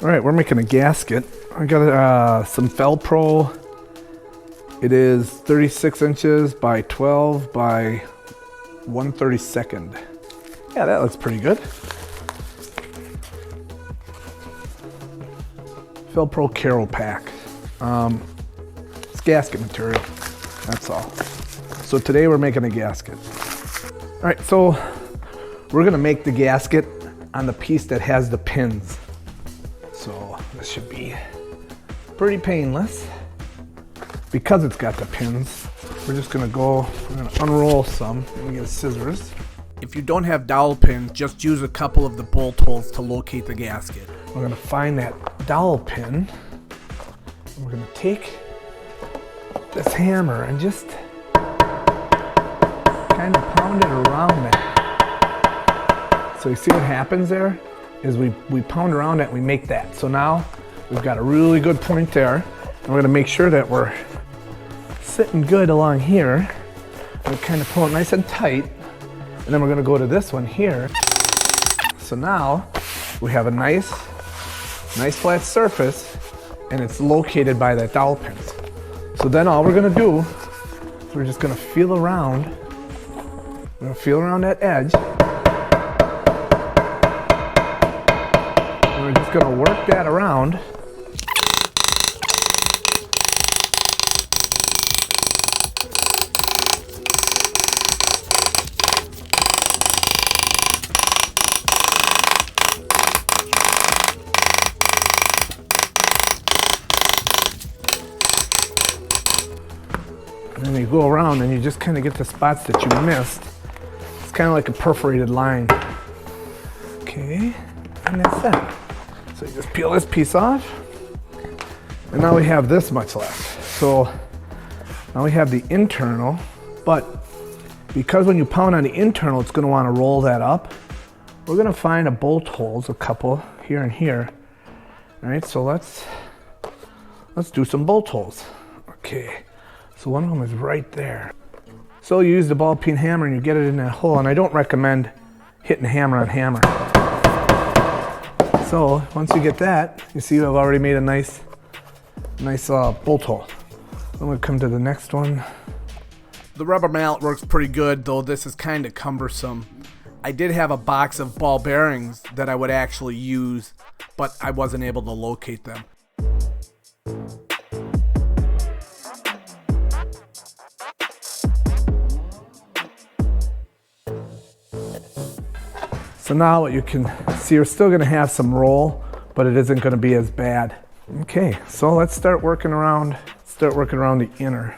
All right, we're making a gasket. I got some Felpro. It is 36 inches by 12 by 1/32. Yeah, that looks pretty good. Felpro Karropak. It's gasket material, that's all. So today we're making a gasket. All right, so we're gonna make the gasket on the piece that has the pins. So this should be pretty painless. Because it's got the pins, we're gonna unroll some. Let me get scissors. If you don't have dowel pins, just use a couple of the bolt holes to locate the gasket. We're gonna find that dowel pin. And we're gonna take this hammer and just kind of pound it around it. So you see what happens there? Is we pound around it and we make that. So now we've got a really good point there. And we're gonna make sure that we're sitting good along here. We kind of pull it nice and tight. And then we're gonna go to this one here. So now we have a nice flat surface and it's located by that dowel pin. So then all we're gonna do is we're just gonna feel around. We're gonna feel around that edge. We're just gonna work that around. And then you go around and you just kind of get the spots that you missed. It's kind of like a perforated line. Okay, and that's that. So you just peel this piece off, and now we have this much left. So now we have the internal, but because when you pound on the internal, it's gonna wanna roll that up. We're gonna find a bolt holes, a couple here and here. All right, so let's do some bolt holes. Okay, so one of them is right there. So you use the ball peen hammer and you get it in that hole, and I don't recommend hitting hammer on hammer. So once you get that, you see I've already made a nice bolt hole. I'm gonna come to the next one. The rubber mallet works pretty good, though this is kind of cumbersome. I did have a box of ball bearings that I would actually use, but I wasn't able to locate them. So now what you can see, you're still gonna have some roll, but it isn't gonna be as bad. Okay, so let's start working around the inner.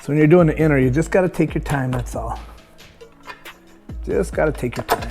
So when you're doing the inner, you just gotta take your time, that's all. Just gotta take your time.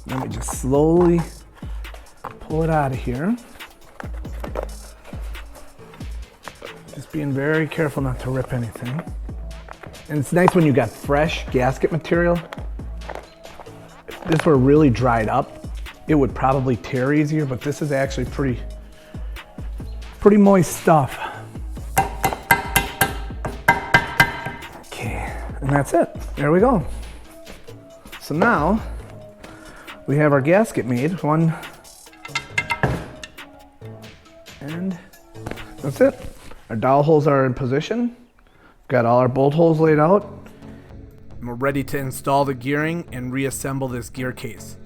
Let me just slowly pull it out of here. Just being very careful not to rip anything. And it's nice when you got fresh gasket material. If this were really dried up, it would probably tear easier, but this is actually pretty moist stuff. Okay, and that's it. There we go. So now we have our gasket made. And that's it. Our dowel holes are in position. Got all our bolt holes laid out. And we're ready to install the gearing and reassemble this gear case.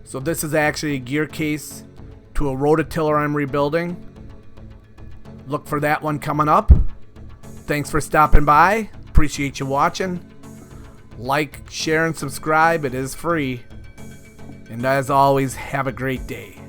So this is actually a gear case to a rototiller I'm rebuilding. Look for that one coming up. Thanks for stopping by. Appreciate you watching. Like, share, and subscribe. It is free. And as always, have a great day.